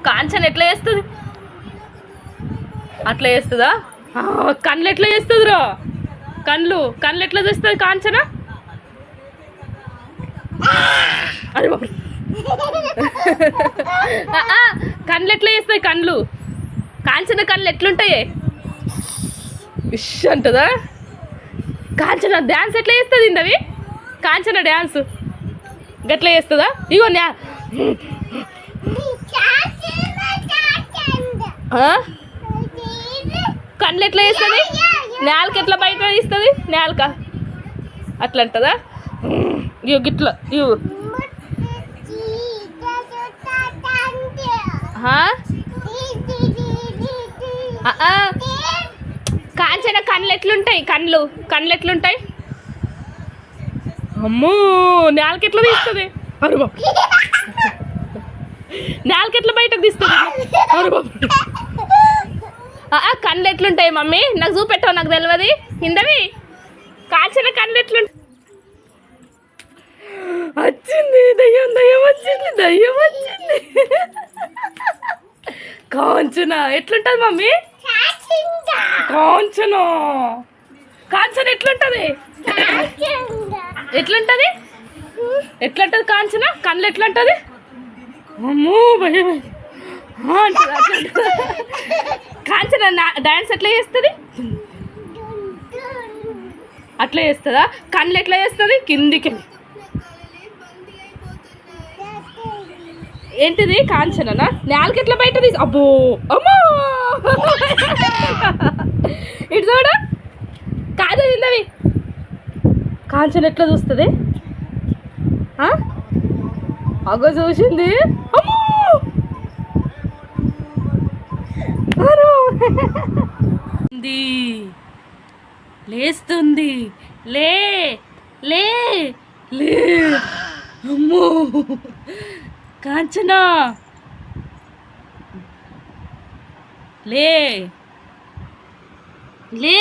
కాంచన ఎట్లా చేస్తుంది? అట్లా చేస్తుందా? కళ్ళు ఎట్లా చేస్తుందిరా? కళ్ళు ఎట్లా చేస్తుంది కాంచన? అరే బాబు కళ్ళు ఎట్లా చేస్తాయి? కాంచన కళ్ళు ఎట్లుంటాయి? ఇష్ అంటుందా? కాంచన డ్యాన్స్ ఎట్లా చేస్తుంది? ఇందవి కాంచన డ్యాన్స్ గట్లా చేస్తుందా? ఇగో కళ్ళు ఎట్లా చేస్తుంది? నేలక ఎట్లా బయట తీస్తుంది? నేలక అట్లా అంటుందా? ఇగో గిట్లా ఇగో కాంచన కళ్ళు ఎట్లుంటాయి? కళ్ళు ఎట్లుంటాయి? అమ్మో నేలకి ఎట్లా తీస్తుంది? అరే బాబు నేలకి ఎట్లా బయటకు తీస్తుంది? అరే బాబు కళ్ళు ఎట్లుంటాయి మమ్మీ? నాకు చూపెట్టావు, నాకు తెలియదు. ఇందవి కాంచన కళ్ళు ఎట్లుంటాయి? వచ్చింది దయ్యం వచ్చింది. కాంచన ఎట్లుంటది మమ్మీ? కాంచన ఎట్లుంటది? ఎట్లుంటది కాంచన? కళ్ళు ఎట్లుంటది? అమ్మో భయం. కాంచన డాన్స్ ఎట్లా చేస్తుంది? అట్లా చేస్తుందా? కళ్ళు ఎట్లా చేస్తుంది? కిందికి. ఏంటిది కాంచననా? నేలకి ఎట్లా బయట తీసి అబ్బో అమ్మో ఇటు చూడ కాదు ఇందవి కాంచన ఎట్లా చూస్తుంది? అగో చూసింది. అమ్మో లేస్తుంది. లే లే లే అమ్మో కాంచన లే లే